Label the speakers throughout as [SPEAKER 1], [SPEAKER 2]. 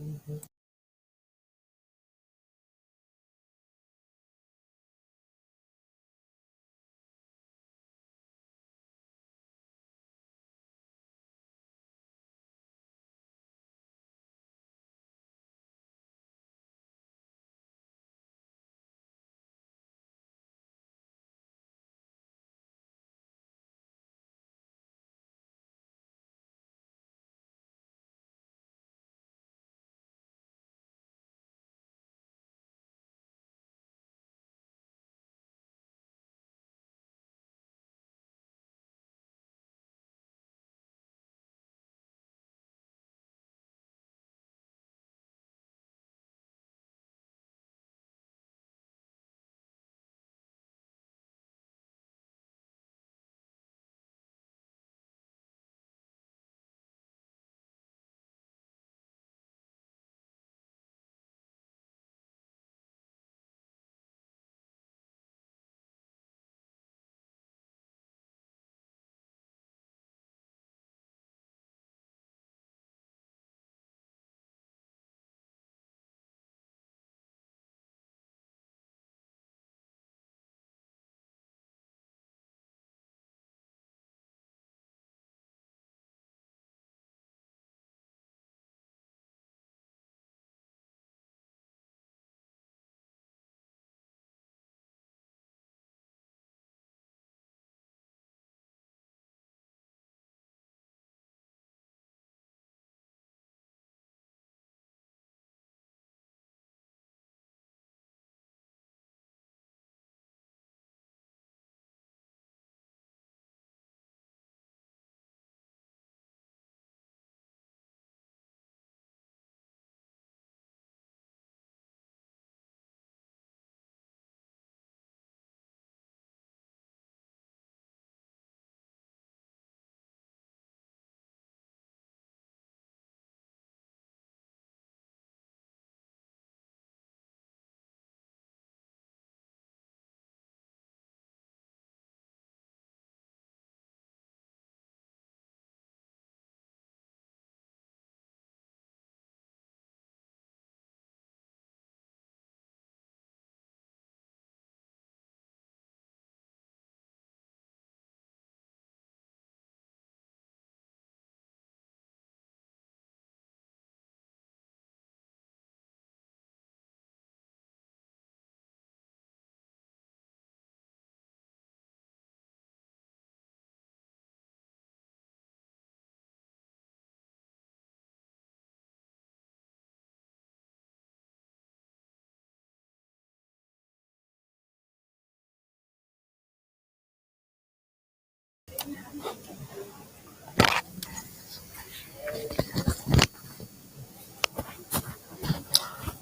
[SPEAKER 1] Good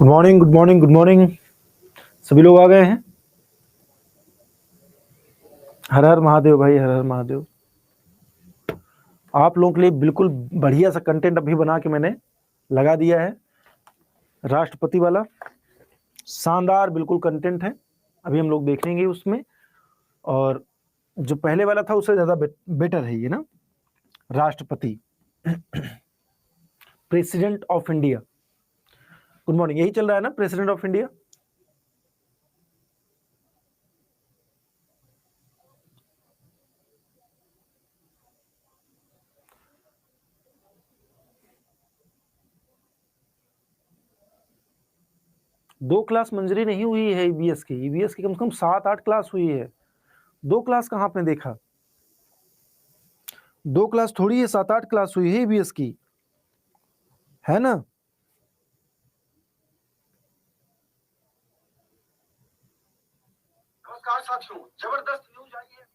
[SPEAKER 1] morning, good morning, good morning. सभी लोग आ गए हैं। हर हर महादेव भाई, हर हर महादेव। आप लोगों के लिए बिल्कुल बढ़िया सा कंटेंट अभी बना के मैंने लगा दिया है, राष्ट्रपति वाला शानदार बिल्कुल कंटेंट है। अभी हम लोग देखेंगे उसमें, और जो पहले वाला था उससे ज़्यादा बेटर है ये ना। राष्ट्रपति president of India. Good morning, यही चल रहा है ना, प्रेसिडेंट ऑफ इंडिया। दो क्लास मंजूरी नहीं हुई है ईवीएस की। ईवीएस की कम से कम 7-8 क्लास हुई है। 2 क्लास कहाँ आपने देखा? 2 क्लास थोड़ी है, 7-8 क्लास हुई है ईवीएस की, है ना। नमस्कार साथियों, जबरदस्त न्यूज आई है।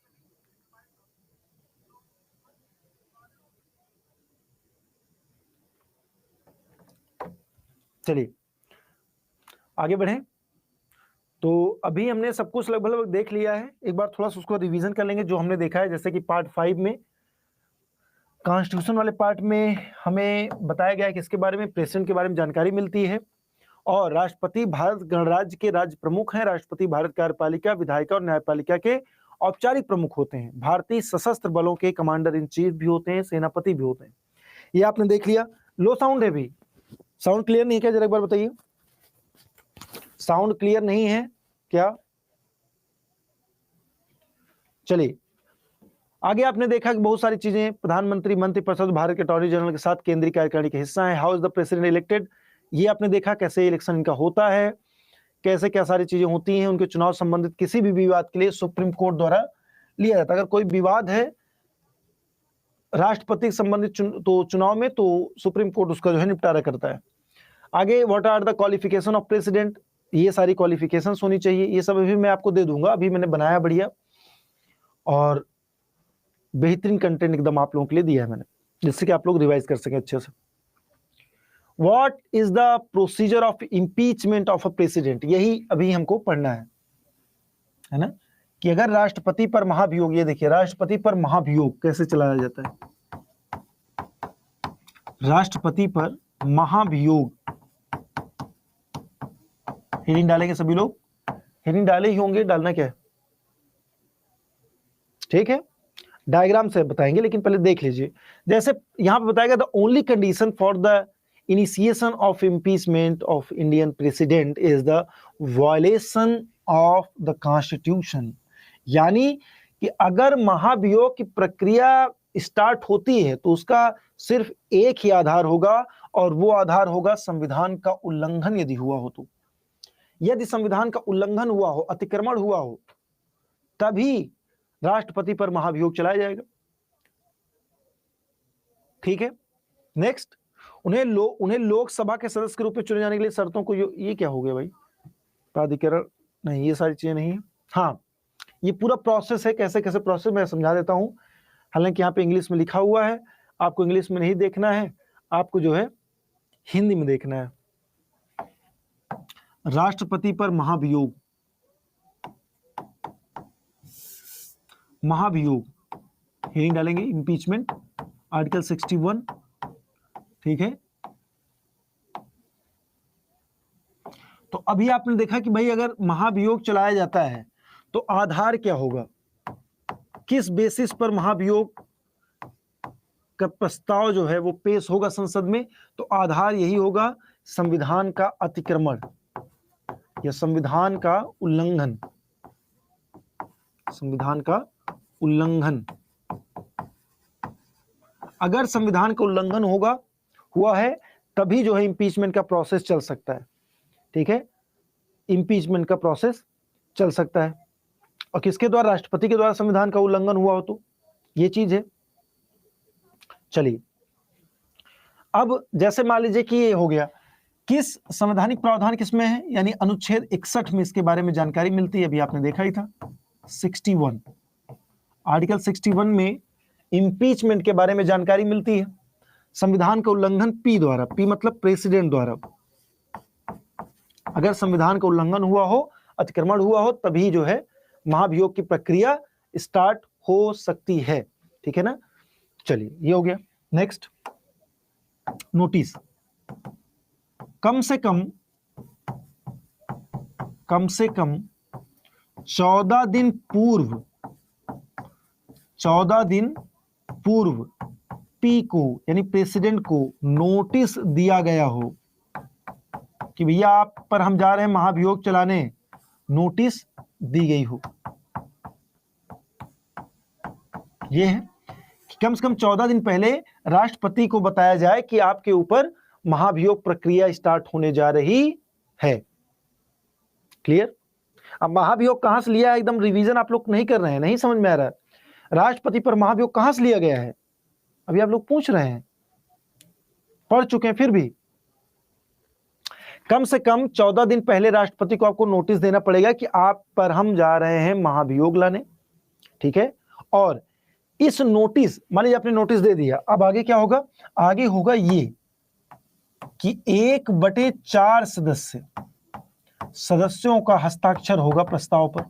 [SPEAKER 1] चलिए आगे बढ़ें। तो अभी हमने सब कुछ लगभग देख लिया है। एक बार थोड़ा सा उसको रिवीजन कर लेंगे जो हमने देखा है। जैसे कि पार्ट 5 में, कॉन्स्टिट्यूशन वाले पार्ट में हमें बताया गया है कि इसके बारे में, प्रेसिडेंट के बारे में जानकारी मिलती है। और राष्ट्रपति भारत गणराज्य के राज्य प्रमुख हैं। राष्ट्रपति भारत कार्यपालिका, विधायिका और न्यायपालिका के औपचारिक प्रमुख होते हैं। भारतीय सशस्त्र बलों के कमांडर इन चीफ भी होते हैं, सेनापति भी होते हैं। ये आपने देख लिया। लो साउंड है भी, साउंड क्लियर नहीं है क्या, जरा एक बार बताइए, साउंड क्लियर नहीं है क्या? चलिए आगे आपने देखा कि बहुत सारी चीजें, प्रधानमंत्री, मंत्रिपरिषद भारत के अटॉर्नी जनरल के साथ केंद्रीय कार्यकारिणी का हिस्सा है। How is the president elected, ये आपने देखा कैसे इलेक्शन इनका होता है, कैसे क्या सारी चीजें होती हैं। उनके चुनाव संबंधित किसी भी विवाद के लिए सुप्रीम कोर्ट द्वारा लिया जाता है। अगर कोई विवाद है राष्ट्रपति से संबंधित तो चुनाव में, तो सुप्रीम कोर्ट उसका जो है निपटारा करता है। आगे what are the qualification of president, ये सारी क्वालिफिकेशंस होनी चाहिए। ये सब अभी मैं आपको दे दूंगा, अभी मैंने बनाया बढ़िया और बेहतरीन कंटेंट एकदम आप लोगों के लिए दिया है मैंने, जिससे कि आप लोग रिवाइज कर सकें अच्छे से। What is the procedure of impeachment of a president, यही अभी हमको पढ़ना है ना, कि अगर राष्ट्रपति पर महाभियोग, ये देखिए राष्ट्रपति पर महाभियोग कैसे चलाया जाता है। राष्ट्रपति पर महाभियोग, हेडिंग डालेंगे सभी लोग, हेडिंग डाले ही होंगे, डालना क्या है, ठीक है, डायग्राम से बताएंगे, लेकिन पहले देख लीजिए। जैसे यहां पे बताएगा the only condition for the initiation of impeachment of Indian president is the violation of the constitution, यानी कि अगर महाभियोग की प्रक्रिया स्टार्ट होती है तो उसका सिर्फ एक ही आधार होगा, और वो आधार होगा संविधान का उल्लंघन यदि हुआ हो तो। यदि संविधान का उल्लंघन हुआ हो, अतिक्रमण हुआ हो, तभी राष्ट्रपति पर महाभियोग चलाया जाएगा। ठीक है, नेक्स्ट, उन्हें लोकसभा के सदस्य के रूप में चुने जाने के लिए शर्तों को, ये क्या हो गया भाई, प्राधिकरण नहीं, ये सारी चीजें नहीं है। हाँ, ये पूरा प्रोसेस है, कैसे कैसे प्रोसेस मैं समझा देता हूं। हालांकि यहाँ पे इंग्लिश में लिखा हुआ है, आपको इंग्लिश में नहीं देखना है, आपको जो है हिंदी में देखना है। राष्ट्रपति पर महाभियोग, हेडिंग डालेंगे इम्पीचमेंट, आर्टिकल 61, ठीक है। तो अभी आपने देखा कि भाई अगर महाभियोग चलाया जाता है तो आधार क्या होगा, किस बेसिस पर महाभियोग का प्रस्ताव जो है वो पेश होगा संसद में, तो आधार यही होगा संविधान का अतिक्रमण या संविधान का उल्लंघन, संविधान का उल्लंघन। अगर संविधान का उल्लंघन हुआ है तभी जो है इंपीचमेंट का प्रोसेस चल सकता है, ठीक है, इंपीचमेंट का प्रोसेस चल सकता है। और किसके द्वारा, राष्ट्रपति के द्वारा संविधान का उल्लंघन हुआ हो तो ये चीज है। चलिए अब जैसे मान लीजिए कि ये हो गया, किस संवैधानिक प्रावधान किसमें है, यानी अनुच्छेद 61 में इसके बारे में जानकारी मिलती है, अभी आपने देखा ही था 61, आर्टिकल 61 में इंपीचमेंट के बारे में जानकारी मिलती है। संविधान का उल्लंघन पी द्वारा, पी मतलब प्रेसिडेंट द्वारा, अगर संविधान का उल्लंघन हुआ हो, अतिक्रमण हुआ हो, तभी जो है महाभियोग की प्रक्रिया स्टार्ट हो सकती है, ठीक है ना। चलिए ये हो गया। नेक्स्ट, नोटिस, कम से कम 14 दिन पूर्व पी को यानी प्रेसिडेंट को नोटिस दिया गया हो कि भैया आप पर हम जा रहे हैं महाभियोग चलाने, नोटिस दी गई हो। यह है कि कम से कम 14 दिन पहले राष्ट्रपति को बताया जाए कि आपके ऊपर महाभियोग प्रक्रिया स्टार्ट होने जा रही है। क्लियर। अब महाभियोग कहां से लिया है, एकदम रिवीजन आप लोग नहीं कर रहे हैं, नहीं समझ में आ रहा है, राष्ट्रपति पर महाभियोग कहां से लिया गया है, अभी आप लोग पूछ रहे हैं, पढ़ चुके हैं, फिर भी कम से कम 14 दिन पहले राष्ट्रपति को आपको नोटिस देना पड़ेगा कि आप पर हम जा रहे हैं महाभियोग लाने, ठीक है। और इस नोटिस, मान लीजिए आपने नोटिस दे दिया, अब आगे क्या होगा, आगे होगा ये कि 1/4 सदस्यों का हस्ताक्षर होगा प्रस्ताव पर।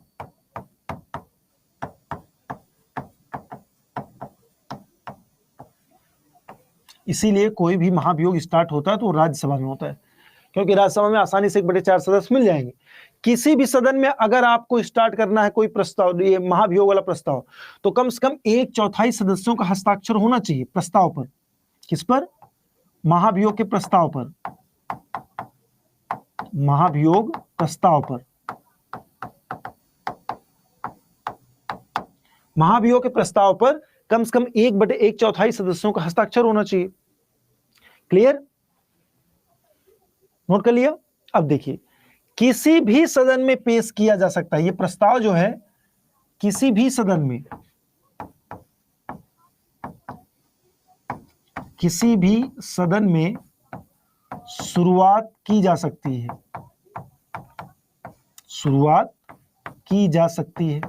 [SPEAKER 1] इसीलिए कोई भी महाभियोग स्टार्ट होता है तो राज्यसभा में होता है, क्योंकि राज्यसभा में आसानी से 1/4 सदस्य मिल जाएंगे। किसी भी सदन में अगर आपको स्टार्ट करना है कोई प्रस्ताव, ये महाभियोग वाला प्रस्ताव, तो कम से कम 1/4 सदस्यों का हस्ताक्षर होना चाहिए प्रस्ताव पर। किस पर, महाभियोग के प्रस्ताव पर। महाभियोग प्रस्ताव पर, महाभियोग के प्रस्ताव पर कम से कम 1/1/4 सदस्यों का हस्ताक्षर होना चाहिए। क्लियर, नोट कर लिया। अब देखिए, किसी भी सदन में पेश किया जा सकता है, ये प्रस्ताव जो है किसी भी सदन में, किसी भी सदन में शुरुआत की जा सकती है, शुरुआत की जा सकती है।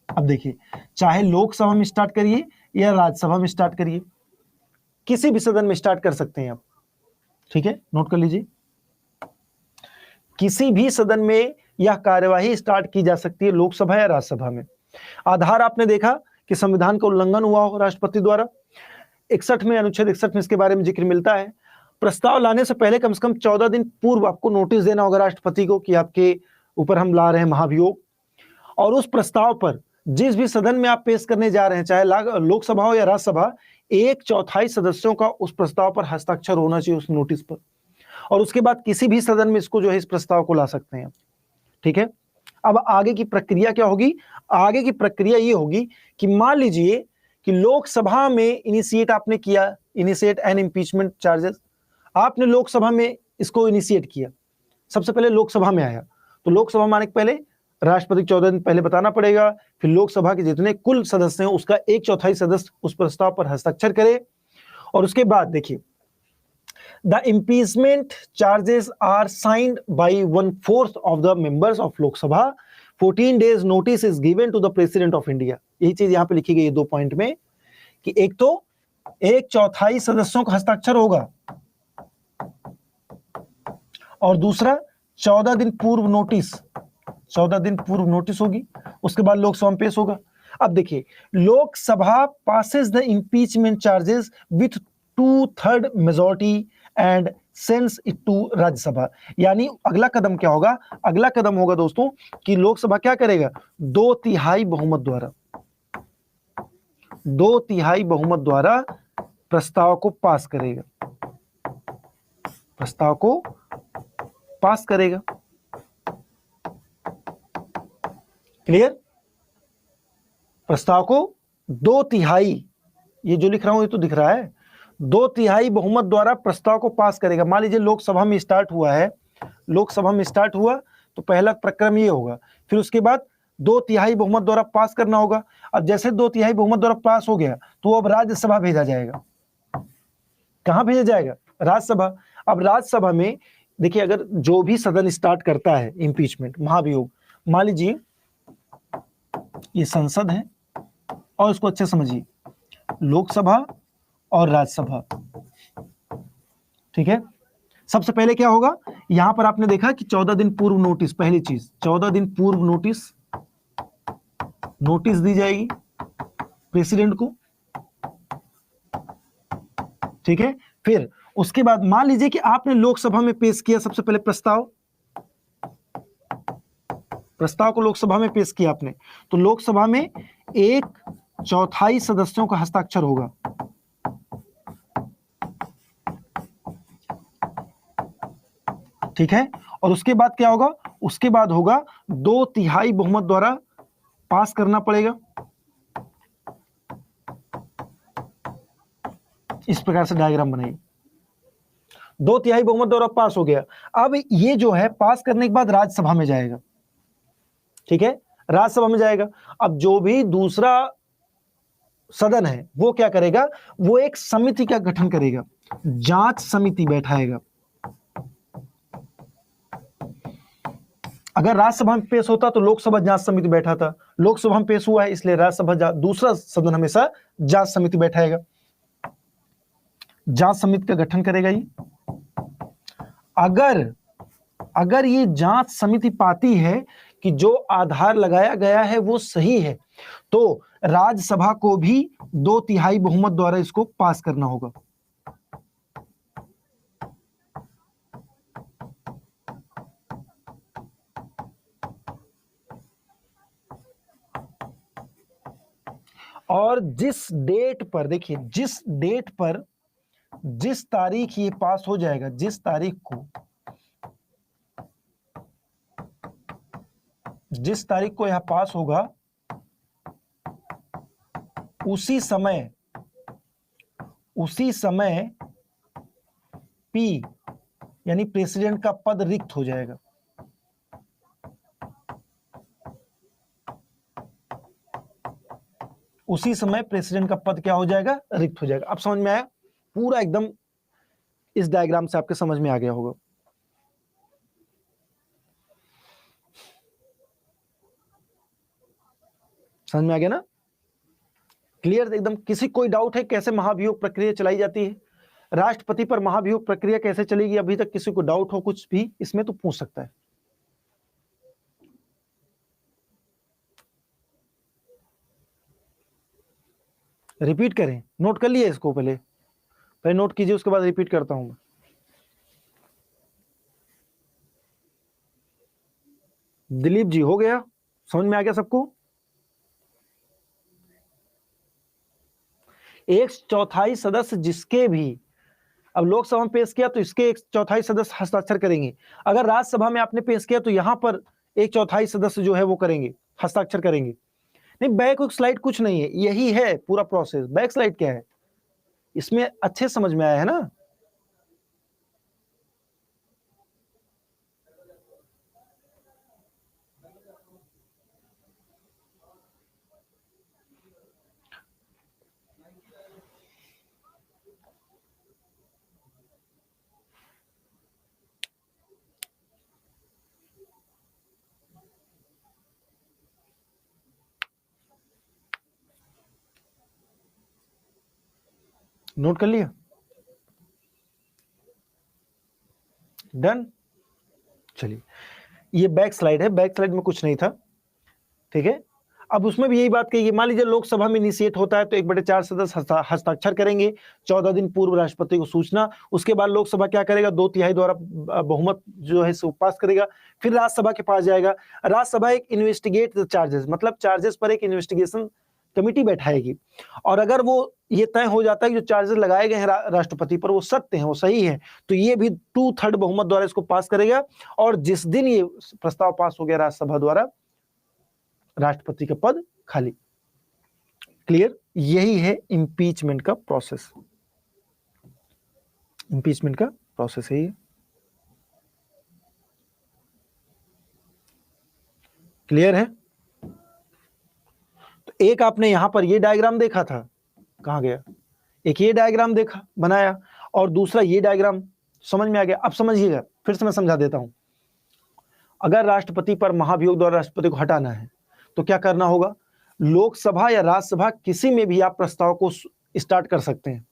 [SPEAKER 1] अब देखिए, चाहे लोकसभा में स्टार्ट करिए या राज्यसभा में स्टार्ट करिए, किसी भी सदन में स्टार्ट कर सकते हैं आप। ठीक है, नोट कर लीजिए, किसी भी सदन में यह कार्यवाही स्टार्ट की जा सकती है, लोकसभा या राज्यसभा में। आधार आपने देखा कि संविधान का उल्लंघन हुआ हो राष्ट्रपति द्वारा, 61 में, अनुच्छेद 61 में इसके बारे में जिक्र मिलता है। प्रस्ताव लाने से पहले कम से कम 14 दिन पूर्व आपको नोटिस देना होगा राष्ट्रपति को कि आपके ऊपर हम ला रहे हैं महाभियोग, और उस प्रस्ताव पर जिस भी सदन में आप पेश करने जा रहे हैं, चाहे लोकसभा हो या राज्यसभा, 1/4 सदस्यों का उस प्रस्ताव पर हस्ताक्षर होना चाहिए उस नोटिस पर, और उसके बाद किसी भी सदन में इसको जो है इस प्रस्ताव को ला सकते हैं। ठीक है, अब आगे की प्रक्रिया क्या होगी? आगे की प्रक्रिया ये होगी कि मान लीजिए कि लोकसभा में इनिशिएट आपने किया, इनिशिएट एन इम्पीचमेंट चार्जेस, आपने लोकसभा में इसको इनिशिएट किया, सबसे पहले लोकसभा में आया, तो लोकसभा में आने के पहले राष्ट्रपति 14 दिन पहले बताना पड़ेगा, फिर लोकसभा के जितने कुल सदस्य हैं उसका 1/4 सदस्य उस प्रस्ताव पर हस्ताक्षर करे, और उसके बाद देखिए, the impeachment charges are signed by 1/4 of the members of Lok Sabha. 14 days notice is given to the President of India. यही चीज यहां पे लिखी गई है 2 पॉइंट में, कि एक तो 1/4 सदस्यों का हस्ताक्षर होगा, और दूसरा 14 दिन पूर्व नोटिस, 14 दिन पूर्व नोटिस होगी, उसके बाद लोकसभा में पेश होगा। अब देखिए, Lok Sabha passes the impeachment charges with 2/3 majority and sends it to Rajya Sabha. यानी अगला कदम क्या होगा? अगला कदम होगा दोस्तों कि लोकसभा क्या करेगा? 2/3 बहुमत द्वारा, 2/3 बहुमत द्वारा प्रस्ताव को पास करेगा, प्रस्ताव को पास करेगा। क्लियर? प्रस्ताव को 2/3, ये जो लिख रहा हूं ये तो दिख रहा है, 2/3 बहुमत द्वारा प्रस्ताव को पास करेगा। मान लीजिए लोकसभा में स्टार्ट हुआ है, लोकसभा में स्टार्ट हुआ तो पहला प्रक्रम ये होगा, फिर उसके बाद 2/3 बहुमत द्वारा पास करना होगा। अब जैसे 2/3 बहुमत द्वारा पास हो गया तो अब राज्यसभा भेजा जाएगा। कहां भेजा जाएगा? राज्यसभा। अब राज्यसभा में देखिए, अगर जो भी सदन स्टार्ट करता है इंपीचमेंट, महाभियोग, मान लीजिए ये संसद है, और इसको अच्छे समझिए, लोकसभा और राज्यसभा। ठीक है, सबसे पहले क्या होगा? यहां पर आपने देखा कि 14 दिन पूर्व नोटिस, पहली चीज 14 दिन पूर्व नोटिस, नोटिस दी जाएगी प्रेसिडेंट को। ठीक है, फिर उसके बाद मान लीजिए कि आपने लोकसभा में पेश किया सबसे पहले प्रस्ताव, प्रस्ताव को लोकसभा में पेश किया आपने, तो लोकसभा में 1/4 सदस्यों का हस्ताक्षर होगा। ठीक है, और उसके बाद क्या होगा? उसके बाद होगा 2/3 बहुमत द्वारा पास करना पड़ेगा। इस प्रकार से डायग्राम बनाइए, 2/3 बहुमत द्वारा पास हो गया। अब ये जो है पास करने के बाद राज्यसभा में जाएगा। ठीक है, राज्यसभा में जाएगा। अब जो भी दूसरा सदन है वो क्या करेगा? वो एक समिति का गठन करेगा, जांच समिति बैठाएगा। अगर राज्यसभा में पेश होता तो लोकसभा जांच समिति बैठा था, लोकसभा में पेश हुआ है इसलिए राज्यसभा, दूसरा सदन हमेशा जांच समिति बैठाएगा, जांच समिति का गठन करेगा ये। अगर ये जांच समिति पाती है कि जो आधार लगाया गया है वो सही है, तो राज्यसभा को भी 2/3 बहुमत द्वारा इसको पास करना होगा। और जिस डेट पर, देखिए जिस डेट पर, जिस तारीख ये पास हो जाएगा, जिस तारीख को जिस तारीख को यह पास होगा उसी समय पी यानी प्रेसिडेंट का पद रिक्त हो जाएगा। उसी समय प्रेसिडेंट का पद क्या हो जाएगा? रिक्त हो जाएगा। अब समझ में आया? पूरा एकदम इस डायग्राम से आपके समझ में आ गया होगा। समझ में आ गया ना? क्लियर एकदम? किसी कोई डाउट है कैसे महाभियोग प्रक्रिया चलाई जाती है? राष्ट्रपति पर महाभियोग प्रक्रिया कैसे चलेगी? अभी तक किसी को डाउट हो कुछ भी इसमें तो पूछ सकता है। रिपीट करें? नोट कर लिए इसको? पहले नोट कीजिए, उसके बाद रिपीट करता हूं मैं। दिलीप जी हो गया? समझ में आ गया सबको? 1/4 सदस्य जिसके भी अब लोकसभा में पेश किया तो इसके 1/4 सदस्य हस्ताक्षर करेंगे। अगर राज्यसभा में आपने पेश किया तो यहां पर 1/4 सदस्य जो है वो करेंगे, हस्ताक्षर करेंगे। नहीं, बैक स्लाइड कुछ नहीं है, यही है पूरा प्रोसेस। बैक स्लाइड क्या है इसमें अच्छे समझ में आया है ना? नोट कर लिया? डन? चलिए, ये बैक स्लाइड है, बैक स्लाइड में कुछ नहीं था, ठीक है। अब उसमें भी यही बात कही, मान लीजिए लोकसभा में इनिशिएट होता है तो 1/4 सदस्य हस्ताक्षर करेंगे, 14 दिन पूर्व राष्ट्रपति को सूचना, उसके बाद लोकसभा क्या करेगा, 2/3 द्वारा बहुमत जो है सो पास करेगा, फिर राज्यसभा के पास जाएगा। राज्यसभा एक इन्वेस्टिगेट द चार्जेस, मतलब चार्जेस पर एक इन्वेस्टिगेशन कमिटी बैठाएगी, और अगर वो ये तय हो जाता है कि जो चार्जेस लगाए गए हैं राष्ट्रपति पर वो सत्य हैं, वो सही है, तो ये भी 2/3 बहुमत द्वारा इसको पास करेगा, और जिस दिन ये प्रस्ताव पास हो गया राज्यसभा द्वारा, राष्ट्रपति का पद खाली। क्लियर? यही है इंपीचमेंट का प्रोसेस। इंपीचमेंट का प्रोसेस है ये। क्लियर है? तो एक आपने यहां पर ये डायग्राम देखा था, कहां गया? एक ये डायग्राम देखा, बनाया, और दूसरा ये डायग्राम। समझ में आ गया? अब समझिएगा, फिर से मैं समझा देता हूं। अगर राष्ट्रपति पर महाभियोग द्वारा राष्ट्रपति को हटाना है तो क्या करना होगा? लोकसभा या राज्यसभा किसी में भी आप प्रस्ताव को स्टार्ट कर सकते हैं,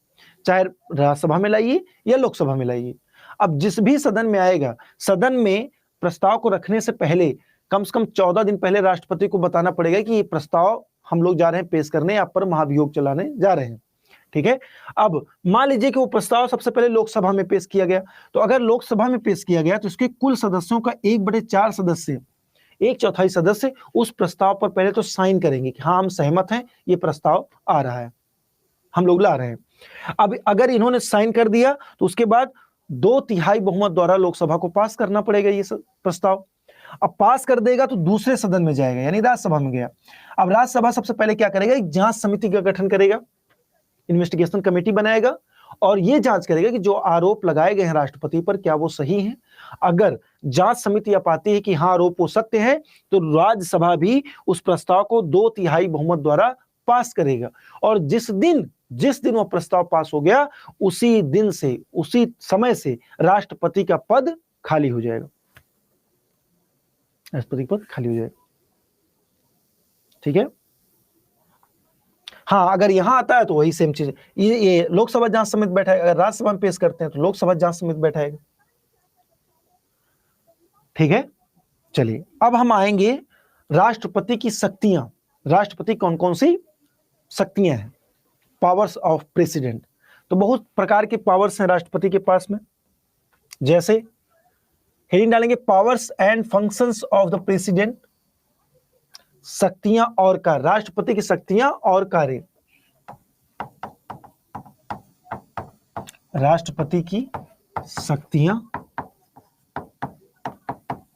[SPEAKER 1] चाहे राज्यसभा में लाइए या लोकसभा में लाइए। अब जिस भी सदन में आएगा, सदन में प्रस्ताव को रखने से पहले कम से कम 14 दिन पहले राष्ट्रपति को बताना पड़ेगा कि ये प्रस्ताव हम लोग जा रहे हैं पेश करने, आप पर महाभियोग चलाने जा रहे हैं, ठीक है। अब मान लीजिए कि वो प्रस्ताव सबसे पहले लोकसभा में पेश किया गया, तो अगर लोकसभा में पेश किया गया तो इसके कुल सदस्यों का 1/4 सदस्य, 1/4 सदस्य उस प्रस्ताव पर पहले तो साइन करेंगे कि हाँ हम सहमत हैं, ये प्रस्ताव आ रहा है, हम लोग ला रहे हैं। अब अगर इन्होंने साइन कर दिया तो उसके बाद 2/3 बहुमत द्वारा लोकसभा को पास करना पड़ेगा ये प्रस्ताव। अब पास कर देगा तो दूसरे सदन में जाएगा, यानी राज्यसभा में गया। अब राज्यसभा सबसे पहले क्या करेगा? एक जांच समिति का गठन करेगा, इन्वेस्टिगेशन कमेटी बनाएगा, और ये जांच करेगा कि जो आरोप लगाए गए हैं राष्ट्रपति पर क्या वो सही हैं। अगर जांच समिति पाती है कि हाँ आरोप वो सत्य है, तो राज्यसभा भी उस प्रस्ताव को 2/3 बहुमत द्वारा पास करेगा, और जिस दिन वो प्रस्ताव पास हो गया, उसी दिन से, उसी समय से राष्ट्रपति का पद खाली हो जाएगा, राष्ट्रपति का पद खाली हो जाएगा, ठीक है। हाँ, अगर यहां आता है तो वही सेम चीज, ये लोकसभा जांच समिति बैठाएगा, अगर राज्यसभा में पेश करते हैं तो लोकसभा जांच समिति बैठाएगा, ठीक है। चलिए, अब हम आएंगे राष्ट्रपति की शक्तियां। राष्ट्रपति कौन कौन सी शक्तियां हैं? Powers of president. तो बहुत प्रकार के पावर्स हैं राष्ट्रपति के पास में, जैसे हेडिंग डालेंगे powers and functions of the president, शक्तियां और कार्य, राष्ट्रपति की शक्तियां और कार्य, राष्ट्रपति की शक्तियां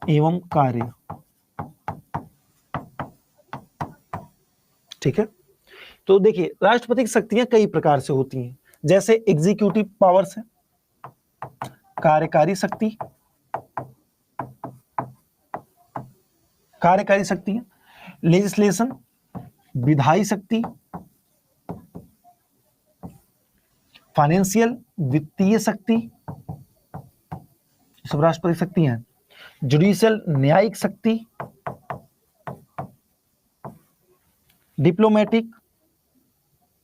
[SPEAKER 1] एवं कार्य। ठीक है, तो देखिए राष्ट्रपति की शक्तियां कई प्रकार से होती हैं, जैसे एग्जीक्यूटिव पावर्स है, कार्यकारी शक्ति, कार्यकारी शक्ति, लेजिस्लेशन, विधायी शक्ति, फाइनेंशियल वित्तीय शक्ति, सब राष्ट्रपति शक्ति हैं, जुडिशियल न्यायिक शक्ति,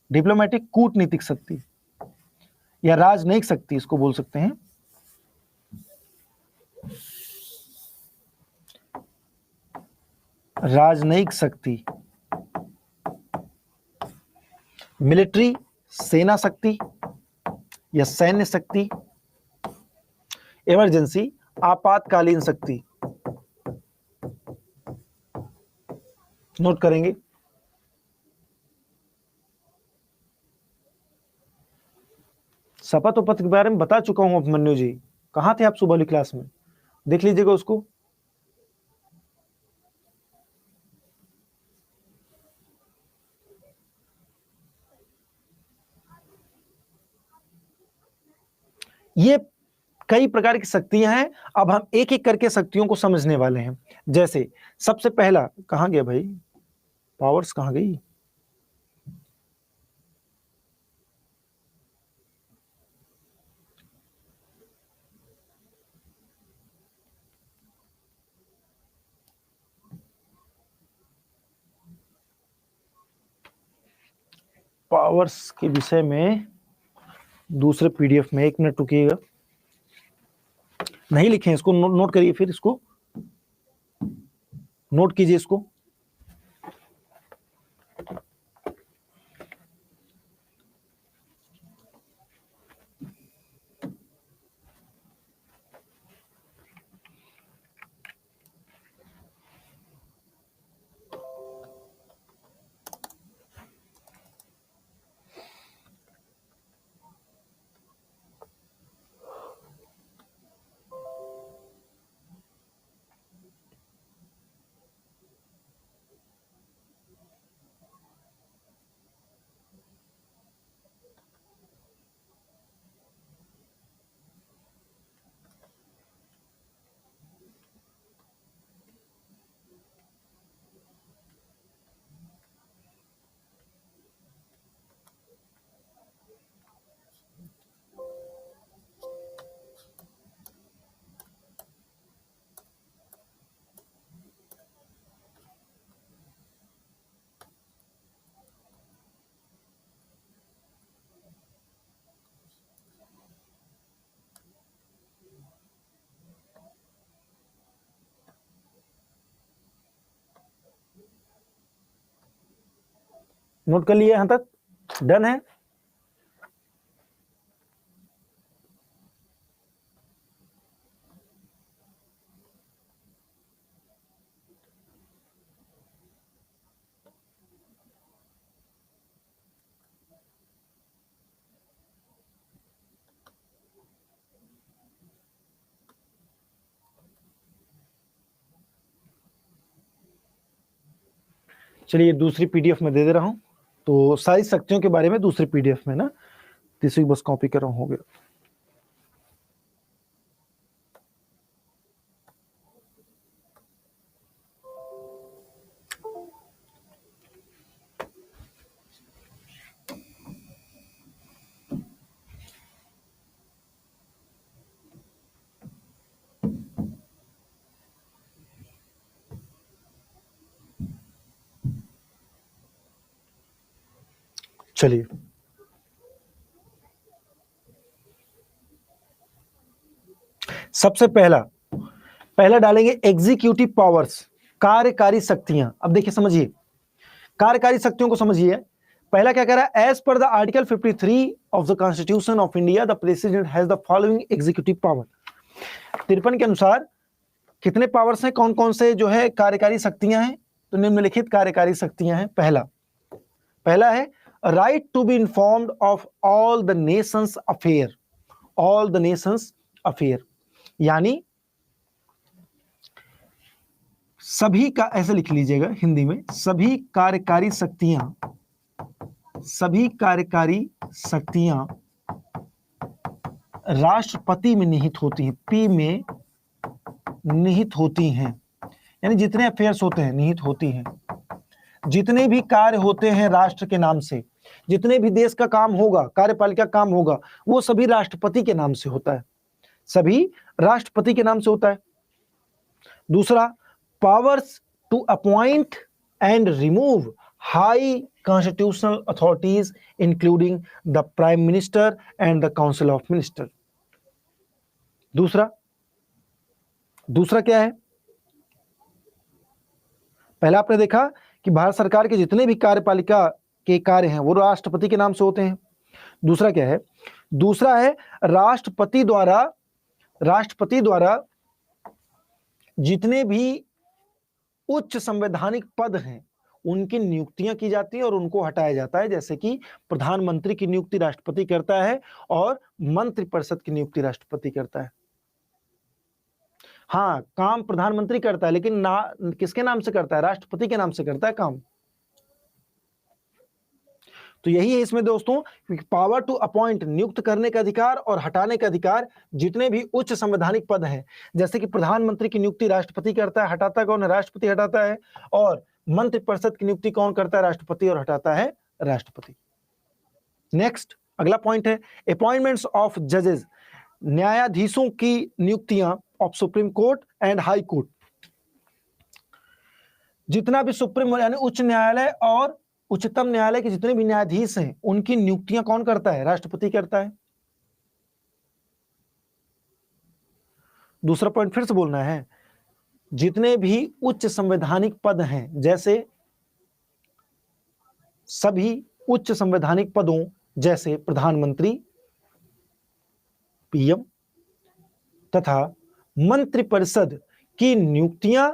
[SPEAKER 1] डिप्लोमेटिक कूटनीतिक शक्ति या राजनयिक शक्ति इसको बोल सकते हैं। राजनयिक शक्ति, मिलिट्री सेना शक्ति या सैन्य शक्ति, इमरजेंसी आपातकालीन शक्ति। नोट करेंगे। शपथ उपथ के बारे में बता चुका हूं अभिमन्यु जी, कहां थे आप सुबह वाली क्लास में, देख लीजिएगा उसको। ये कई प्रकार की शक्तियां हैं, अब हम एक एक करके शक्तियों को समझने वाले हैं। जैसे सबसे पहला, कहां गया भाई पावर्स, कहां गई, पावर्स के विषय में दूसरे पीडीएफ में, 1 मिनट रुकिएगा, नहीं लिखे इसको, नोट करिए, फिर इसको नोट कीजिए इसको। नोट कर लिए, यहां तक डन है। चलिए दूसरी पीडीएफ में दे दे रहा हूं, तो सारी शक्तियों के बारे में दूसरी पीडीएफ में ना, तीसरी बस कॉपी कर रहा हूं, हो गया। चलिए सबसे पहला डालेंगे एग्जीक्यूटिव पावर्स, कार्यकारी शक्तियां। अब देखिए समझिए, कार्यकारी शक्तियों को समझिए। पहला क्या कह रहा है, as per the article 53 of the constitution of India the president has the following executive power. 53 के अनुसार कितने पावर्स हैं, कौन कौन से जो है कार्यकारी शक्तियां हैं, तो निम्नलिखित कार्यकारी शक्तियां हैं। पहला है right to be informed of all the nations affair, all the nations affair, यानी सभी का, ऐसे लिख लीजिएगा हिंदी में, सभी कार्यकारी शक्तियां राष्ट्रपति में निहित होती हैं, पी में निहित होती हैं, यानी जितने अफेयर्स होते हैं निहित होती हैं, जितने भी कार्य होते हैं राष्ट्र के नाम से, जितने भी देश का काम होगा, कार्यपालिका काम होगा, वो सभी राष्ट्रपति के नाम से होता है, सभी राष्ट्रपति के नाम से होता है। दूसरा, powers to appoint and remove high constitutional authorities including the prime minister and the council of minister. दूसरा क्या है? पहला आपने देखा कि भारत सरकार के जितने भी कार्यपालिका के कार्य हैं वो राष्ट्रपति के नाम से होते हैं। दूसरा क्या है? दूसरा है राष्ट्रपति द्वारा जितने भी उच्च संवैधानिक पद हैं उनकी नियुक्तियां की जाती है और उनको हटाया जाता है, जैसे कि प्रधानमंत्री की नियुक्ति राष्ट्रपति करता है और मंत्रिपरिषद की नियुक्ति राष्ट्रपति करता है। हाँ, काम प्रधानमंत्री करता है लेकिन किसके नाम से करता है? राष्ट्रपति के नाम से करता है काम। तो यही है इसमें दोस्तों, पावर टू अपॉइंट, नियुक्त करने का अधिकार और हटाने का अधिकार, जितने भी उच्च संवैधानिक पद हैं, जैसे कि प्रधानमंत्री की नियुक्ति राष्ट्रपति करता है, हटाता कौन है? राष्ट्रपति हटाता है। और मंत्रिपरिषद की नियुक्ति कौन करता है? राष्ट्रपति, और हटाता है राष्ट्रपति। नेक्स्ट, अगला पॉइंट है अपॉइंटमेंट्स ऑफ जजेस, न्यायाधीशों की नियुक्तियां of supreme court and high court. जितना भी सुप्रीम यानी उच्च न्यायालय और उच्चतम न्यायालय के जितने भी न्यायाधीश हैं उनकी नियुक्तियां कौन करता है? राष्ट्रपति करता है। दूसरा पॉइंट फिर से बोलना है, जितने भी उच्च संवैधानिक पद हैं, जैसे सभी उच्च संवैधानिक पदों जैसे प्रधानमंत्री, पीएम तथा मंत्रिपरिषद की नियुक्तियां,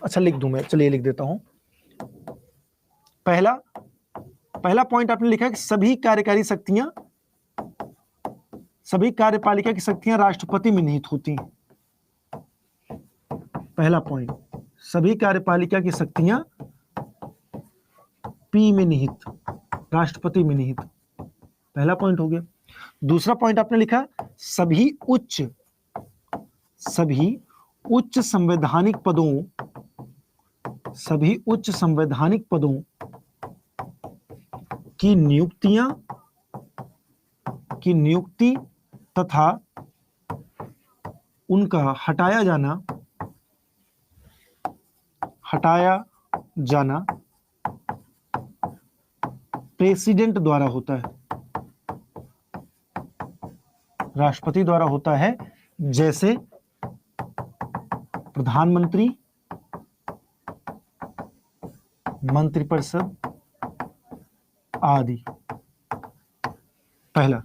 [SPEAKER 1] अच्छा लिख दूं मैं, चलिए लिख देता हूं। पहला पॉइंट आपने लिखा है कि सभी कार्यपालिका की शक्तियां राष्ट्रपति में निहित होती हैं। पहला पॉइंट, सभी कार्यपालिका की शक्तियां पी में निहित, राष्ट्रपति में निहित, पहला पॉइंट हो गया। दूसरा पॉइंट आपने लिखा सभी उच्च संवैधानिक पदों की नियुक्ति तथा उनका हटाया जाना प्रेसिडेंट द्वारा होता है, राष्ट्रपति द्वारा होता है, जैसे प्रधानमंत्री, मंत्रिपरिषद आदि। पहला।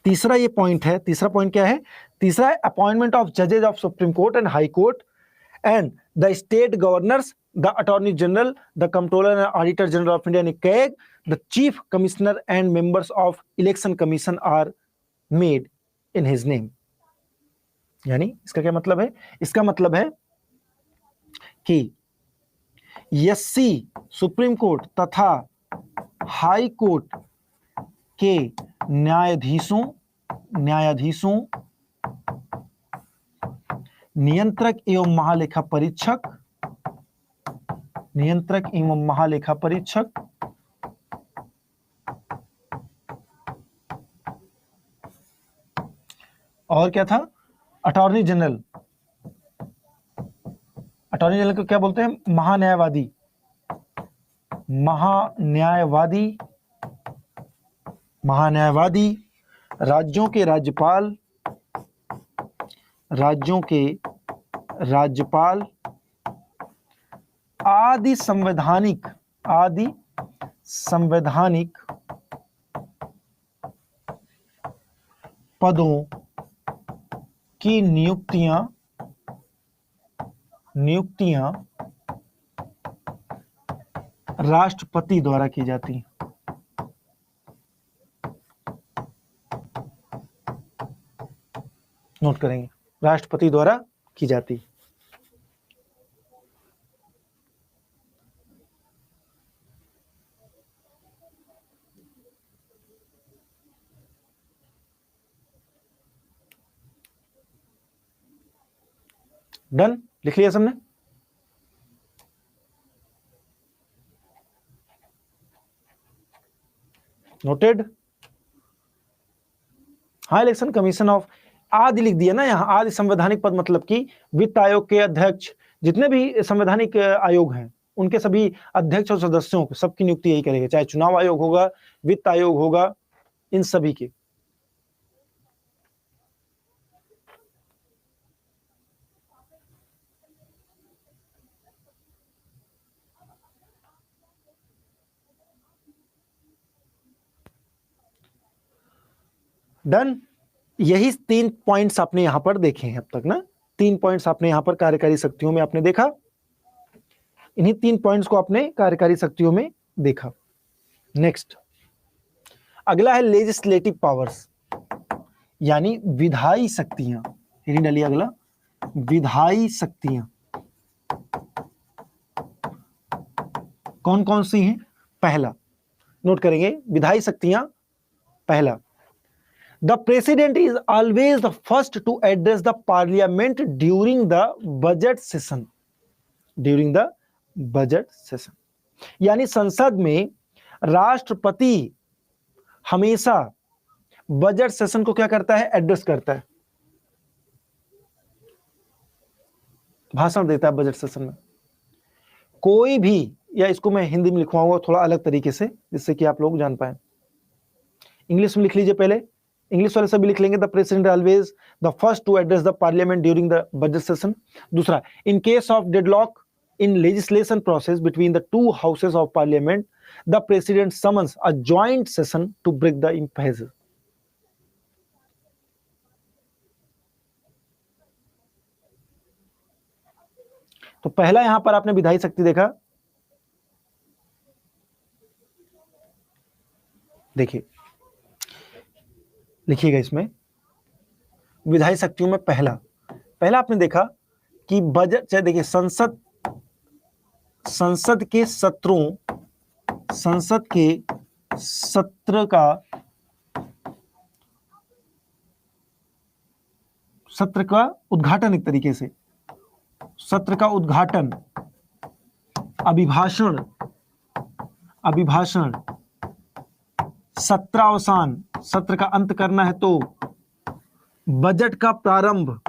[SPEAKER 1] तीसरा ये पॉइंट है, तीसरा पॉइंट क्या है? तीसरा है अपॉइंटमेंट ऑफ जजेस of supreme court and high court and the state governors, the attorney general, the controller and auditor general of India CAG, the chief commissioner and members of election commission are made in his name. यानी इसका क्या मतलब है? इसका मतलब है कि SC supreme court तथा हाई कोर्ट के न्यायाधीशों, नियंत्रक एवं महालेखा परीक्षक और क्या था? अटॉर्नी जनरल को क्या बोलते हैं? महान्यायवादी, राज्यों के राज्यपाल आदि संवैधानिक पदों की नियुक्तियां राष्ट्रपति द्वारा की जाती हैं। नोट करेंगे, राष्ट्रपति द्वारा की जाती। डन, लिख लिया सबने? नोटेड। हाँ, इलेक्शन कमीशन ऑफ आदि लिख दिया ना यहाँ, आदि संवैधानिक पद मतलब कि वित्त आयोग के अध्यक्ष, जितने भी संवैधानिक आयोग हैं उनके सभी अध्यक्ष और सदस्यों को सबकी नियुक्ति यही करेगा, चाहे चुनाव आयोग होगा, वित्त आयोग होगा, इन सभी की। डन। यही 3 पॉइंट्स आपने यहां पर देखे हैं अब तक ना, 3 पॉइंट्स आपने यहां पर कार्यकारी शक्तियों में आपने देखा, इन्हीं 3 पॉइंट्स को आपने कार्यकारी शक्तियों में देखा। नेक्स्ट अगला है लेजिस्लेटिव पावर्स, यानी विधायी शक्तियां। हेडिंग डालिए अगला, विधायी शक्तियां कौन कौन सी हैं? पहला नोट करेंगे, विधायी शक्तियां, पहला, the president is always the first to address the parliament during the budget session. During the budget session, यानी संसद में राष्ट्रपति हमेशा बजट सेशन को क्या करता है? एड्रेस करता है, भाषण देता है बजट सेशन में। कोई भी, या इसको मैं हिंदी में लिखवाऊंगा थोड़ा अलग तरीके से जिससे कि आप लोग जान पाए। इंग्लिश में लिख लीजिए, पहले इंग्लिश वाले सभी लिख लेंगे, the president always the first to address the parliament during the budget session. दूसरा, in case of deadlock in legislation process between the two houses of parliament, the president summons a joint session to break the impasse. तो पहला यहां पर आपने विधायी शक्ति देखा, देखिए लिखिएगा इसमें, विधायी शक्तियों में पहला आपने देखा कि बजट, चाहे देखिए संसद के सत्र का उद्घाटन, एक तरीके से सत्र का उद्घाटन, अभिभाषण, सत्रावसान, सत्र का अंत करना है तो बजट का प्रारंभ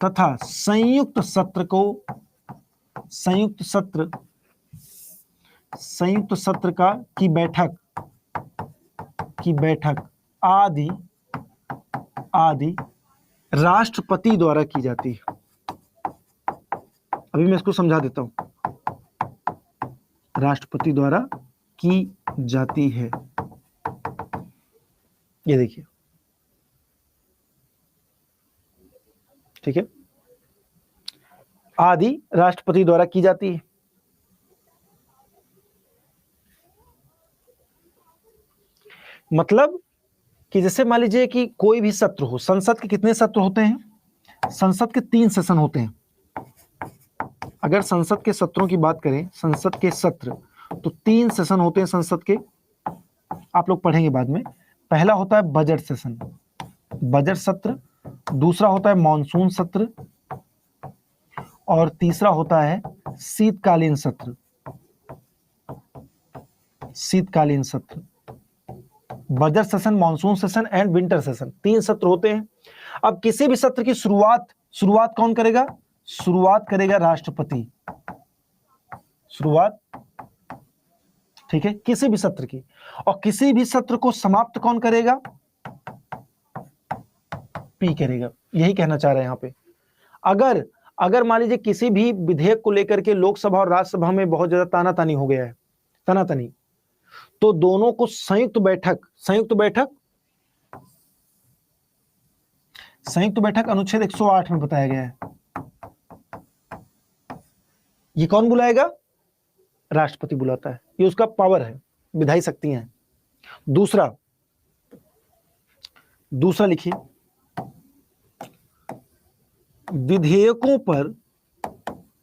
[SPEAKER 1] तथा संयुक्त सत्र की बैठक आदि राष्ट्रपति द्वारा की जाती है। अभी मैं इसको समझा देता हूं, राष्ट्रपति द्वारा की जाती है, ये देखिए, ठीक है, आदि राष्ट्रपति द्वारा की जाती है। मतलब कि जैसे मान लीजिए कि कोई भी सत्र हो, संसद के कितने सत्र होते हैं? संसद के 3 सेशन होते हैं। अगर संसद के सत्रों की बात करें, संसद के सत्र तो 3 सेशन होते हैं संसद के, आप लोग पढ़ेंगे बाद में। पहला होता है बजट सेशन, बजट सत्र, दूसरा होता है मॉनसून सत्र, और तीसरा होता है शीतकालीन सत्र। Budget session, monsoon session and winter session, 3 सत्र होते हैं। अब किसी भी सत्र की शुरुआत कौन करेगा? शुरुआत करेगा राष्ट्रपति, ठीक है, किसी भी सत्र की। और किसी भी सत्र को समाप्त कौन करेगा? पी करेगा। यही कहना चाह रहे हैं यहां पे। अगर मान लीजिए किसी भी विधेयक को लेकर के लोकसभा और राज्यसभा में बहुत ज्यादा तानातानी हो गया है, तो दोनों को संयुक्त बैठक अनुच्छेद 108 में बताया गया है। ये कौन बुलाएगा? राष्ट्रपति बुलाता है, ये उसका पावर है, विधायी शक्तियां हैं। दूसरा लिखिए, विधेयकों पर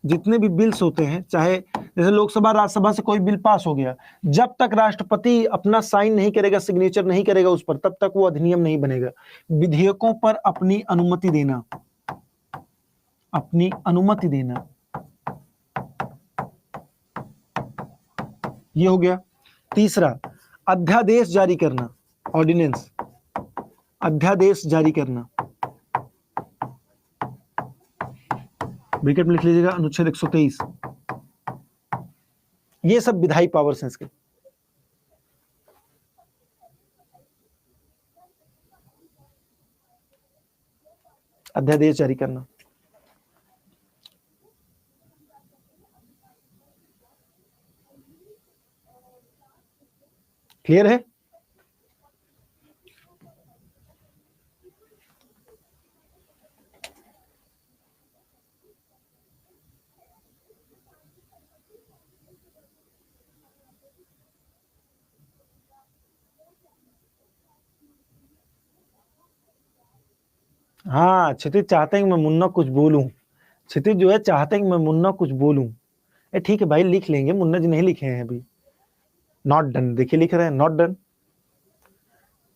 [SPEAKER 1] जितने भी बिल्स होते हैं, चाहे जैसे लोकसभा राज्यसभा से कोई बिल पास हो गया, जब तक राष्ट्रपति अपना साइन नहीं करेगा, सिग्नेचर नहीं करेगा उस पर, तब तक वो अधिनियम नहीं बनेगा। विधेयकों पर अपनी अनुमति देना, अपनी अनुमति देना, ये हो गया। तीसरा, अध्यादेश जारी करना, ऑर्डिनेंस, अध्यादेश जारी करना, ब्रैकेट में लिख लीजिएगा अनुच्छेद 123। ये सब विधायी पावर्स हैं इसके। अध्यादेश जारी करना, क्लियर है? हाँ, क्षितिज चाहते हैं कि मैं मुन्ना कुछ बोलूं, क्षितिज जो है चाहते हैं कि मैं मुन्ना कुछ बोलूं। ठीक है भाई, लिख लेंगे, मुन्ना जी नहीं लिखे हैं अभी। नॉट डन, देखिए लिख रहे हैं नॉट डन।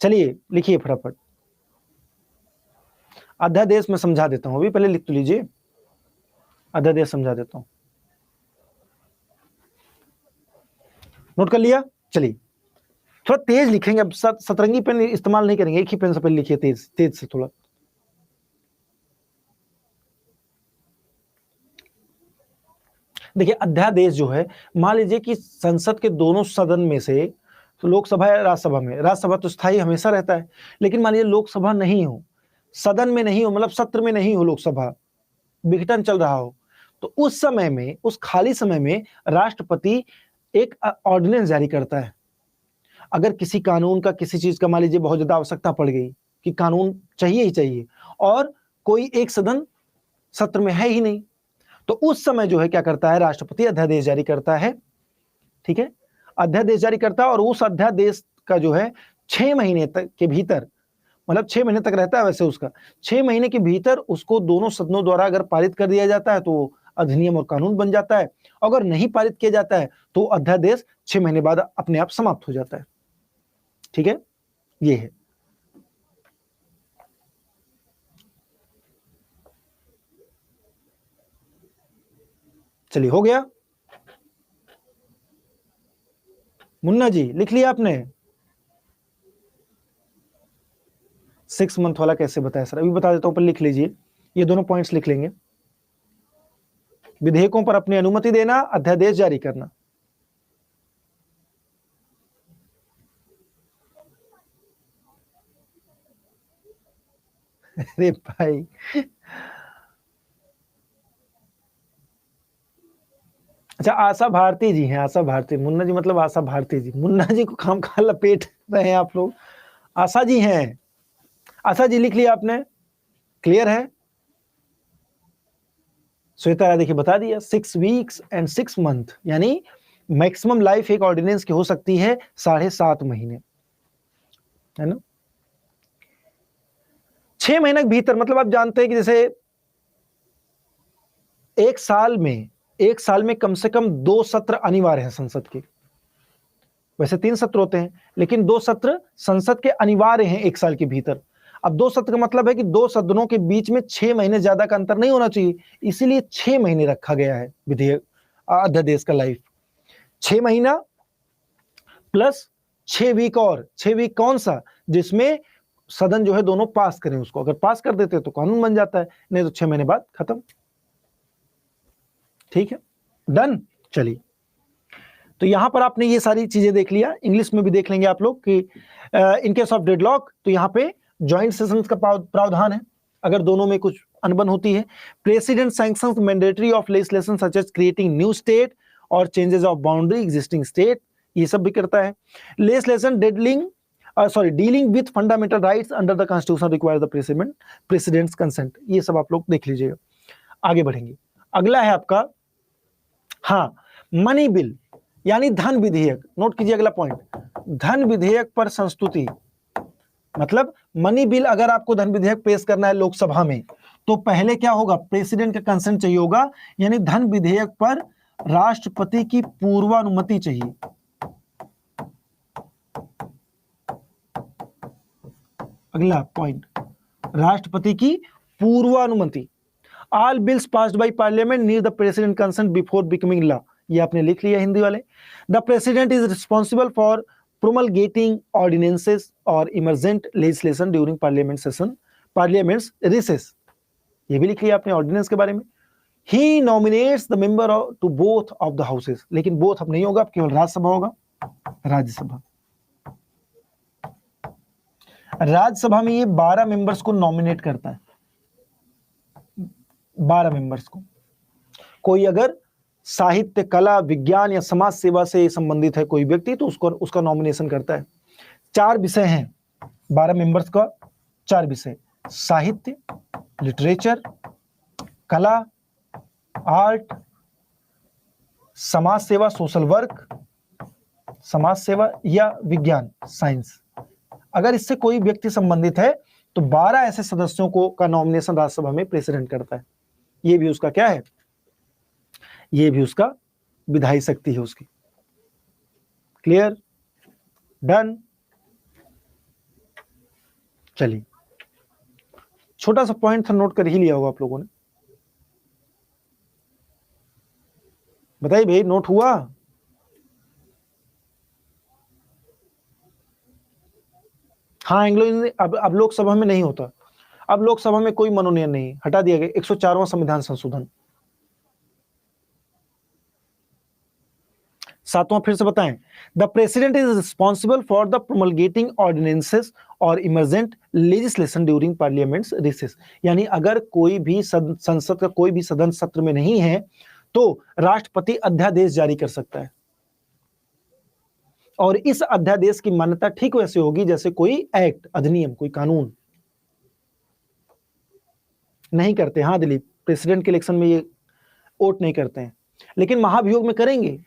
[SPEAKER 1] चलिए लिखिए फटाफट। अध्यादेश में समझा देता हूं, अभी पहले लिख तो लीजिए, अध्यादेश समझा देता हूं। नोट कर लिया? चलिए थोड़ा तेज लिखेंगे, अब सतरंगी पेन इस्तेमाल नहीं करेंगे, एक ही पेन से पहले लिखिए, तेज तेज से थोड़ा। देखिए अध्यादेश जो है, मान लीजिए कि संसद के दोनों सदन में से, तो लोकसभा या राज्यसभा में, राज्यसभा तो स्थायी हमेशा रहता है, लेकिन मान लीजिए लोकसभा नहीं हो, सदन में नहीं हो, मतलब सत्र में नहीं हो, लोकसभा विघटन चल रहा हो, तो उस समय में, उस खाली समय में राष्ट्रपति एक ऑर्डिनेंस जारी करता है। अगर किसी कानून का, किसी चीज का मान लीजिए बहुत ज्यादा आवश्यकता पड़ गई कि कानून चाहिए ही चाहिए, और कोई एक सदन सत्र में है ही नहीं, तो उस समय जो है क्या करता है, राष्ट्रपति अध्यादेश जारी करता है। ठीक है, अध्यादेश जारी करता है, और उस अध्यादेश का जो है 6 महीने तक के भीतर, मतलब 6 महीने तक रहता है वैसे उसका, 6 महीने के भीतर उसको दोनों सदनों द्वारा अगर पारित कर दिया जाता है तो अधिनियम और कानून बन जाता है। अगर नहीं पारित किया जाता है तो अध्यादेश 6 महीने बाद अपने आप समाप्त हो जाता है। ठीक है, ये है। चलिए हो गया? मुन्ना जी लिख लिया आपने? 6 मंथ वाला कैसे बताया सर? अभी बता देता हूं, पर लिख लीजिए, ये दोनों पॉइंट्स लिख लेंगे। विधेयकों पर अपनी अनुमति देना, अध्यादेश जारी करना। अरे भाई, अच्छा आशा भारती जी हैं, आशा भारती, मुन्ना जी मतलब आशा भारती जी, मुन्ना जी को खाम खा लपेट रहे हैं आप लोग। आशा जी हैं, आशा जी लिख लिया आपने? क्लियर है? श्वेता देखिए बता दिया, 6 वीक्स एंड 6 मंथ, यानी मैक्सिमम लाइफ एक ऑर्डिनेंस की हो सकती है 7.5 महीने, है ना। 6 महीने के भीतर, मतलब आप जानते हैं कि जैसे एक साल में कम से कम 2 सत्र अनिवार्य हैं संसद के। वैसे 3 सत्र होते हैं, लेकिन 2 सत्र संसद के अनिवार्य हैं एक साल के भीतर। अब 2 सत्र का मतलब है कि 2 सदनों के बीच में 6 महीने ज्यादा का अंतर नहीं होना चाहिए, इसीलिए 6 महीने रखा गया है विधेयक, अध्यादेश का लाइफ 6 महीना प्लस 6 वीक, और 6 वीक कौन सा, जिसमें सदन जो है दोनों पास करें उसको, अगर पास कर देते तो कानून बन जाता है, नहीं तो 6 महीने बाद खत्म। ठीक है, डन। चलिए, तो यहां पर आपने ये सारी चीजें देख लिया, इंग्लिश में भी देख लेंगे आप लोग कि इन केस ऑफ डेडलॉक, तो यहां पे ज्वाइंट सेशंस का प्रावधान है अगर दोनों में कुछ अनबन होती है। President sanctions mandatory of legislation such as creating new state और changes of boundary existing state, ये सब भी करता है। Legislation dealing with fundamental rights under the constitution require the president's consent, ये सब आप लोग देख लीजिएगा। आगे बढ़ेंगे, अगला है आपका, हाँ, मनी बिल यानी धन विधेयक। नोट कीजिए अगला पॉइंट, धन विधेयक पर संस्तुति, मतलब मनी बिल, अगर आपको धन विधेयक पेश करना है लोकसभा में, तो पहले क्या होगा, प्रेसिडेंट का कंसेंट चाहिए होगा, यानी धन विधेयक पर राष्ट्रपति की पूर्वानुमति चाहिए। अगला पॉइंट, राष्ट्रपति की पूर्वानुमति। All bills passed by parliament need the president consent before becoming law. ये आपने लिख लिया हिंदी वाले। The president is responsible for promulgating ordinances or emergent legislation during parliament session, parliament's recess. ये भी लिख लिया आपने ऑर्डिनेंस के बारे में। He nominates the member to both of the houses, लेकिन both अब नहीं होगा, केवल राज्यसभा होगा। राज्यसभा, राज्यसभा में ये 12 मेंबर्स को नॉमिनेट करता है, 12 मेंबर्स को। कोई अगर साहित्य, कला, विज्ञान या समाज सेवा से संबंधित है कोई व्यक्ति, तो उसका नॉमिनेशन करता है। 4 विषय हैं 12 मेंबर्स का, 4 विषय, साहित्य, लिटरेचर, कला, आर्ट, समाज सेवा, सोशल वर्क, समाज सेवा या विज्ञान, साइंस। अगर इससे कोई व्यक्ति संबंधित है तो 12 ऐसे सदस्यों को का नॉमिनेशन राज्यसभा में प्रेसिडेंट करता है। ये भी उसका क्या है, ये भी उसका विधायी शक्ति है उसकी। Clear, done. चलिए, छोटा सा पॉइंट था, नोट कर ही लिया होगा आप लोगों ने। बताइए भाई, नोट हुआ? हाँ, एंग्लो अब लोकसभा में नहीं होता। अब लोकसभा में कोई मनोनयन नहीं, हटा दिया गया 104वां संविधान संशोधन। 7वां फिर से बताएं, the president is responsible for the promulgating ordinances और emergent legislation during parliament's recess. यानी अगर कोई भी संसद का कोई भी सदन सत्र में नहीं है तो राष्ट्रपति अध्यादेश जारी कर सकता है, और इस अध्यादेश की मान्यता ठीक वैसे होगी जैसे कोई एक्ट, अधिनियम, कोई कानून। नहीं करते, हाँ दिलीप, प्रेसिडेंट के इलेक्शन में ये वोट नहीं करते हैं, लेकिन महाभियोग में करेंगे।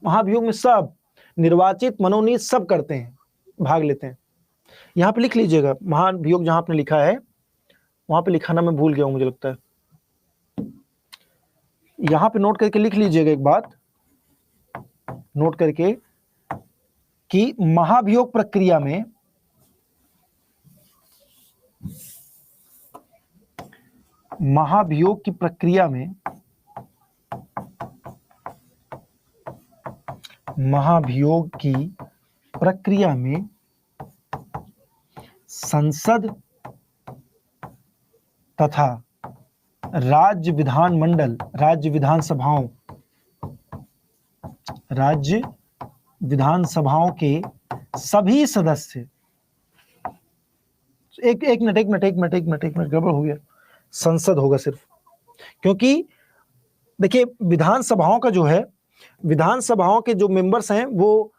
[SPEAKER 1] महाभियोग में सब निर्वाचित, मनोनीत सब करते हैं, भाग लेते हैं। यहां पे लिख लीजिएगा, महाभियोग जहां आपने लिखा है वहां पे लिखाना मैं भूल गया हूं, मुझे लगता है। यहां पे नोट करके लिख लीजिएगा एक बात, नोट करके, कि महाभियोग प्रक्रिया में महाभियोग की प्रक्रिया में महाभियोग की प्रक्रिया में संसद तथा राज्य विधानमंडल, राज्य विधानसभाओं के सभी सदस्य, एक मिनट गड़बड़ हो गया, संसद होगा सिर्फ, क्योंकि देखिए विधानसभाओं का जो है, विधानसभाओं के जो मेंबर्स हैं वो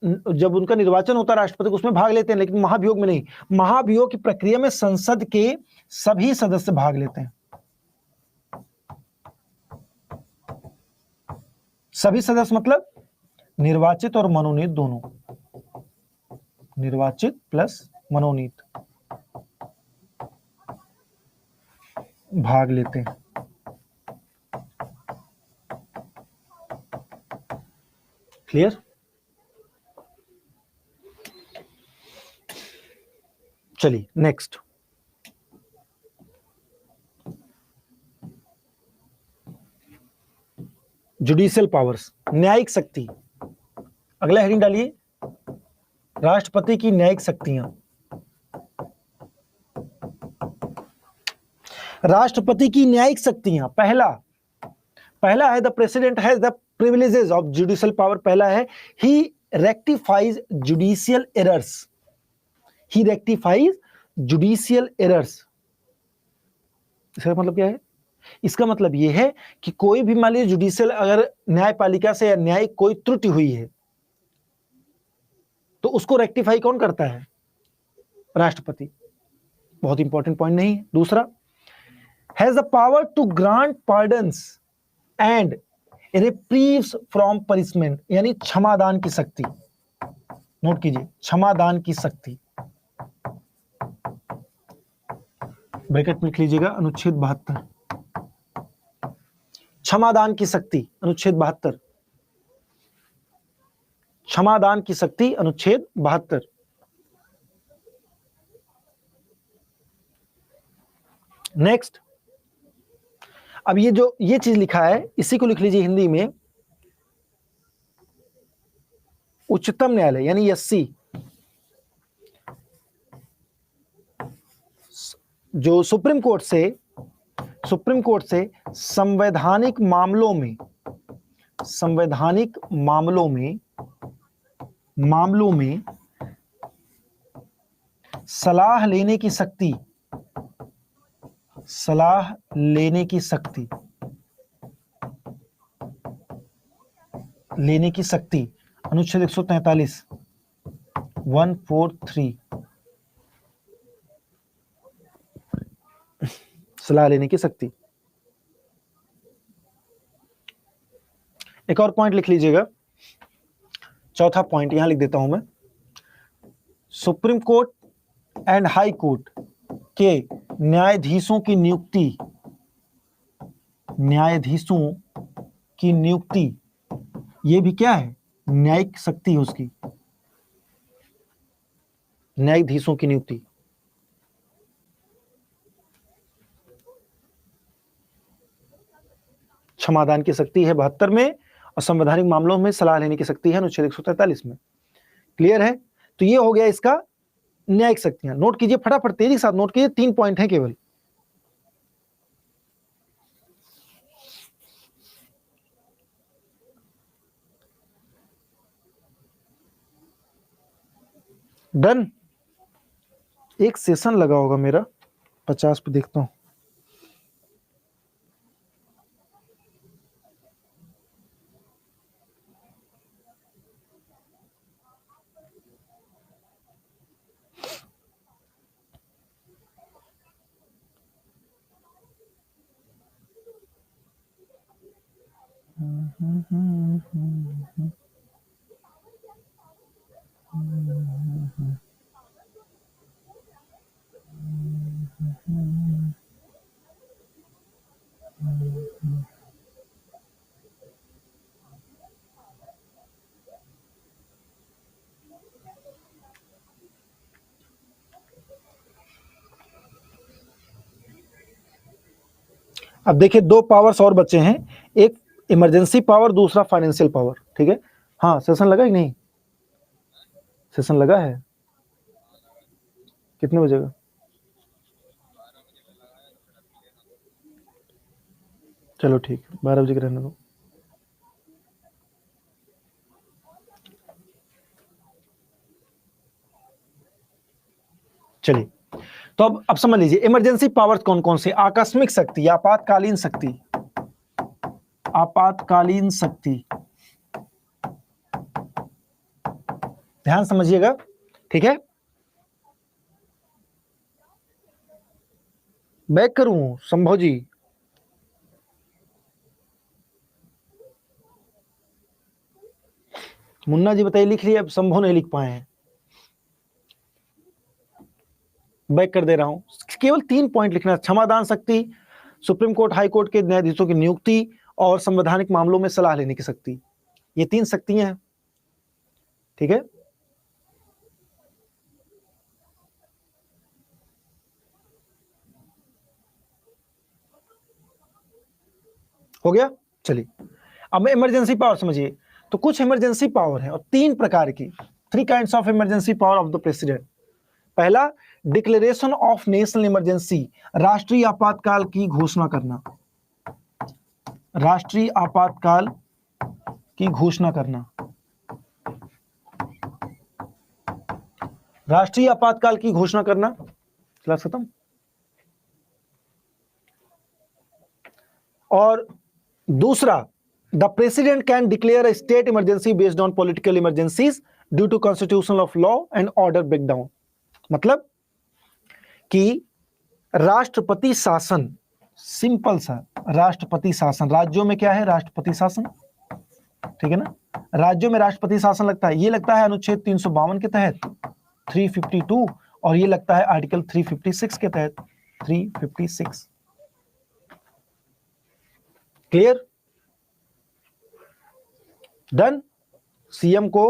[SPEAKER 1] जब उनका निर्वाचन होता है राष्ट्रपति को, उसमें भाग लेते हैं, लेकिन महाभियोग में नहीं। महाभियोग की प्रक्रिया में संसद के सभी सदस्य भाग लेते हैं। सभी सदस्य मतलब निर्वाचित और मनोनीत दोनों, निर्वाचित प्लस मनोनीत भाग लेते हैं। क्लियर? चलिए नेक्स्ट, जुडिशियल पावर्स, न्यायिक शक्ति। अगला हेडिंग डालिए, राष्ट्रपति की न्यायिक शक्तियां। राष्ट्रपति की न्यायिक शक्तियां, पहला है the president has the privileges of judicial power. पहला है ही रेक्टिफाइज जुडिशियल एरर्स, ही रेक्टिफाइज जुडिशियल एरर्स। इसका मतलब क्या है? इसका मतलब यह है कि कोई भी मान लीजिए जुडिशियल, अगर न्यायपालिका से या न्यायिक कोई त्रुटि हुई है तो उसको रेक्टिफाई कौन करता है? राष्ट्रपति। बहुत इंपॉर्टेंट पॉइंट नहीं है। दूसरा, has the power to grant pardons and reprieves from punishment, यानी क्षमादान की शक्ति। नोट कीजिए, क्षमादान की शक्ति। ब्रैकेट में लिख लीजिएगा अनुच्छेद 72, क्षमादान की शक्ति अनुच्छेद 72, क्षमादान की शक्ति अनुच्छेद 72। नेक्स्ट, अब ये चीज लिखा है इसी को लिख लीजिए हिंदी में, उच्चतम न्यायालय यानी एससी, जो सुप्रीम कोर्ट से संवैधानिक मामलों में सलाह लेने की शक्ति अनुच्छेद 143 143, सलाह लेने की शक्ति। एक और पॉइंट लिख लीजिएगा, चौथा पॉइंट यहां लिख देता हूं मैं, supreme court and high court के न्यायाधीशों की नियुक्ति ये भी क्या है, न्यायिक शक्ति है उसकी, न्यायाधीशों की नियुक्ति। क्षमादान की शक्ति है 72 में और संवैधानिक मामलों में सलाह लेने की शक्ति है अनुच्छेद 143 में। क्लियर है? तो ये हो गया इसका न्यायिक शक्तियां। नोट कीजिए फटाफट, तेजी के साथ नोट कीजिए, 3 पॉइंट हैं केवल। डन। एक सेशन लगा होगा मेरा 50 पे, देखता हूं। अब देखिए 2 पावर्स और बचे हैं, एक इमरजेंसी पावर, दूसरा फाइनेंशियल पावर। ठीक है, हाँ सेशन लगा कि नहीं? सेशन लगा है, कितने बजे का? चलो ठीक है, 12 बजे के रहने दो। चलिए, तो अब समझ लीजिए इमरजेंसी पावर्स कौन कौन से, आकस्मिक शक्ति, आपातकालीन शक्ति, ध्यान समझिएगा। ठीक है, बैक करूं संभव जी? मुन्ना जी बताइए, लिख लिया? अब संभव नहीं लिख पाए हैं, बैक कर दे रहा हूं। केवल 3 पॉइंट लिखना, क्षमादान शक्ति, सुप्रीम कोर्ट हाई कोर्ट के न्यायाधीशों की नियुक्ति और संवैधानिक मामलों में सलाह लेने की शक्ति। ये 3 शक्तियां हैं। ठीक है, हो गया। चलिए, अब इमरजेंसी पावर समझिए। तो कुछ इमरजेंसी पावर है और 3 प्रकार की, 3 kinds of emergency power of the president. पहला, डिक्लेरेशन ऑफ नेशनल इमरजेंसी, राष्ट्रीय आपातकाल की घोषणा करना, राष्ट्रीय आपातकाल की घोषणा करना, राष्ट्रीय आपातकाल की घोषणा करना। क्लास खत्म। और दूसरा, the president can declare a state emergency based on political emergencies due to constitutional of law and order breakdown. मतलब कि राष्ट्रपति शासन, सिंपल सा राष्ट्रपति शासन, राज्यों में क्या है? राष्ट्रपति शासन। ठीक है ना, राज्यों में राष्ट्रपति शासन लगता है। ये लगता है अनुच्छेद 352 के तहत 352, और ये लगता है आर्टिकल 356 के तहत। 356। क्लियर? डन। सीएम को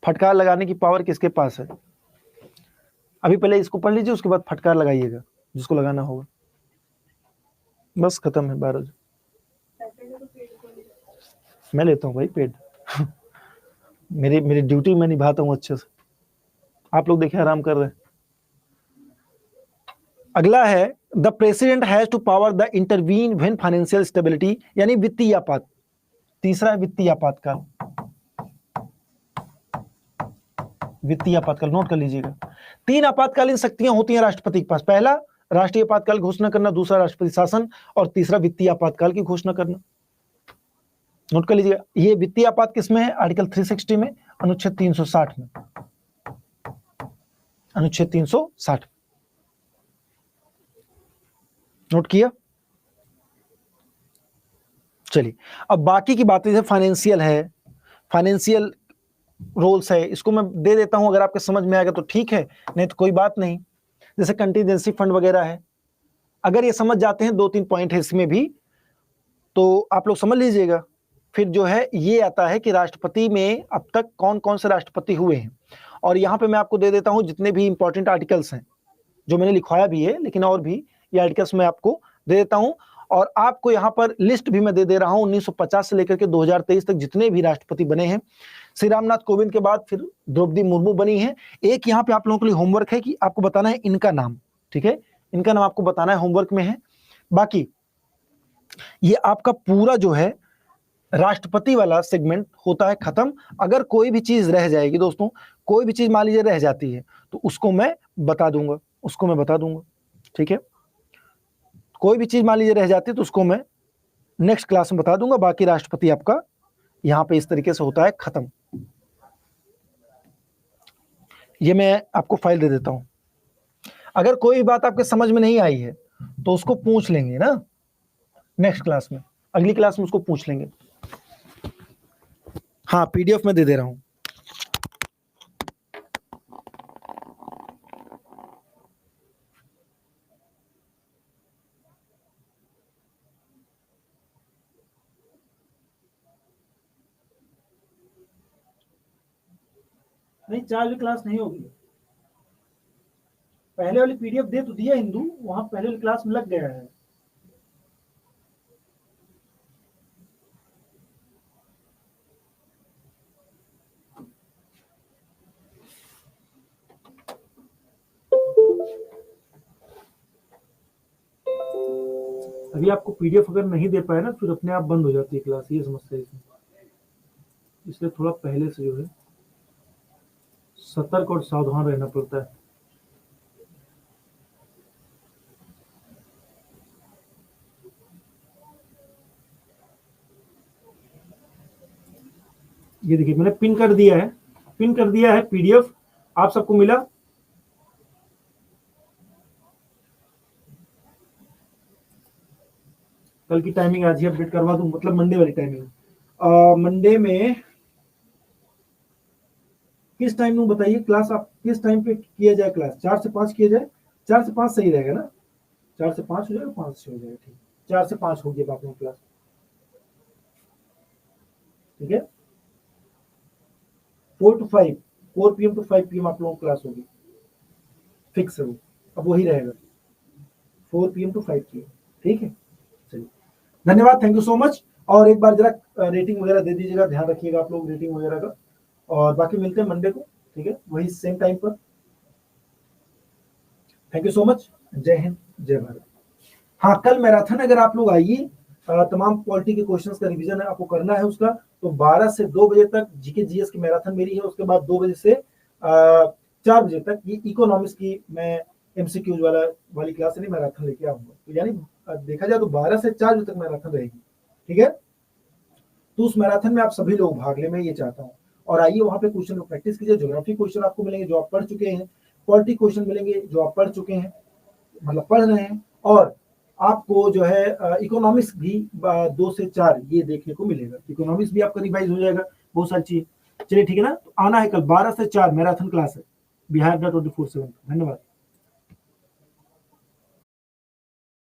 [SPEAKER 1] फटकार लगाने की पावर किसके पास है? अभी पहले इसको पढ़ लीजिए, उसके बाद फटकार लगाइएगा जिसको लगाना होगा। बस खत्म है 12। मैं लेता हूँ भाई पेड। मेरी ड्यूटी मैं निभाता हूँ अच्छे से। आप लोग देखिए आराम कर रहे हैं। अगला है the president has to power the intervene when financial stability, यानी वित्तीय आपात। तीसरा है वित्तीय आपातकाल। वित्तीय आपातकाल नोट कर लीजिएगा। 3 आपातकालीन शक्तियां होती हैं राष्ट्रपति के पास। पहला राष्ट्रीय आपातकाल घोषणा करना, दूसरा राष्ट्रपति शासन, और तीसरा वित्तीय आपातकाल की घोषणा करना। नोट कर लीजिएगा। ये वित्तीय आपात किसमें है? आर्टिकल 360 में, अनुच्छेद 360 में। अनुच्छेद 360 नोट किया। चलिए अब बाकी की बातें, फाइनेंशियल है, फाइनेंशियल रोल्स है, इसको मैं दे देता हूं। अगर आपके समझ में आएगा तो ठीक है, नहीं तो कोई बात नहीं। जैसे कंटीजेंसी फंड वगैरह है, अगर ये समझ जाते हैं, 2-3 पॉइंट है इसमें भी, तो आप लोग समझ लीजिएगा। फिर जो है ये आता है कि राष्ट्रपति में अब तक कौन कौन से राष्ट्रपति हुए हैं, और यहाँ पे मैं आपको दे देता हूं जितने भी इंपॉर्टेंट आर्टिकल्स हैं, जो मैंने लिखवाया भी है, लेकिन और भी ये आर्टिकल्स मैं आपको दे देता हूं। और आपको यहाँ पर लिस्ट भी मैं दे दे रहा हूं 1950 से लेकर के 2023 तक जितने भी राष्ट्रपति बने हैं। श्री रामनाथ कोविंद के बाद फिर द्रौपदी मुर्मू बनी है। एक यहाँ पे आप लोगों के लिए होमवर्क है कि आपको बताना है इनका नाम, ठीक है? इनका नाम आपको बताना है, होमवर्क में है। बाकी ये आपका पूरा जो है राष्ट्रपति वाला सेगमेंट होता है खत्म। अगर कोई भी चीज रह जाएगी दोस्तों, कोई भी चीज मान लीजिए रह जाती है, तो उसको मैं बता दूंगा, ठीक है? कोई भी चीज मान लीजिए रह जाती है तो उसको मैं नेक्स्ट क्लास में बता दूंगा। बाकी राष्ट्रपति आपका यहां पे इस तरीके से होता है खत्म। ये मैं आपको फाइल दे देता हूं। अगर कोई बात आपके समझ में नहीं आई है तो उसको पूछ लेंगे ना नेक्स्ट क्लास में, अगली क्लास में उसको पूछ लेंगे। हाँ, पीडीएफ में दे दे रहा हूं। नहीं, 4 वाली क्लास नहीं होगी। पहले वाली पीडीएफ दे तो दिया हिंदू, वहां पहले वाली क्लास में लग गया है। अभी आपको पीडीएफ अगर नहीं दे पाए ना, फिर अपने आप बंद हो जाती है क्लास, ये समस्या है इसमें। इसलिए थोड़ा पहले से जो है सतर्क और सावधान रहना पड़ता है। ये देखिए मैंने पिन कर दिया है पीडीएफ। आप सबको मिला? कल की टाइमिंग आज ही अपडेट करवा दूं, मतलब मंडे वाली टाइमिंग। मंडे में किस टाइम में बताइए क्लास, आप किस टाइम पे किया जाए क्लास? 4 से 5 किया जाए? 4 से 5 सही रहेगा ना? 4 से 5 हो जाएगा, 5 से हो जाएगा, ठीक। 4 से 5 होगी आप लोगों की क्लास, ठीक है? 4 to 5, 4 PM to 5 PM आप लोगों की क्लास होगी, फिक्स है वो, अब वही रहेगा 4 PM to 5 PM, ठीक है? चलिए, धन्यवाद, थैंक यू सो मच। और एक बार जरा रेटिंग वगैरह दे दीजिएगा, ध्यान रखिएगा आप लोग रेटिंग वगैरह का। और बाकी मिलते हैं मंडे को, ठीक है, वही सेम टाइम पर। Thank you so much. जय हिंद, जय भारत। हाँ, कल मैराथन अगर आप लोग आइए, तमाम पॉलिटी के क्वेश्चंस का रिवीजन आपको करना है उसका, तो 12 से 2 बजे तक जीके जीएस की मैराथन मेरी है। उसके बाद 2 बजे से 4 बजे तक ये इकोनॉमिक्स की मैं एमसीक्यूज वाली क्लास नहीं मैराथन लेके आऊंगा। तो यानी देखा जाए तो 12 से 4 बजे तक मैराथन रहेगी, ठीक है? तो उस मैराथन में आप सभी लोग भाग ले, मैं ये चाहता हूँ। और आइए वहां पे क्वेश्चन को प्रैक्टिस कीजिए। ज्योग्राफी क्वेश्चन आपको मिलेंगे जो आप पढ़ चुके हैं, पॉलिटी क्वेश्चन मिलेंगे जो आप पढ़ चुके हैं, मतलब पढ़ रहे हैं, और आपको जो है इकोनॉमिक्स भी 2 से 4 ये देखने को मिलेगा। इकोनॉमिक्स भी आपका रिवाइज हो जाएगा, बहुत सारी चीज। चलिए ठीक है ना, तो आना है कल 12 से 4 मैराथन क्लास है, बिहार का 24/7। धन्यवाद।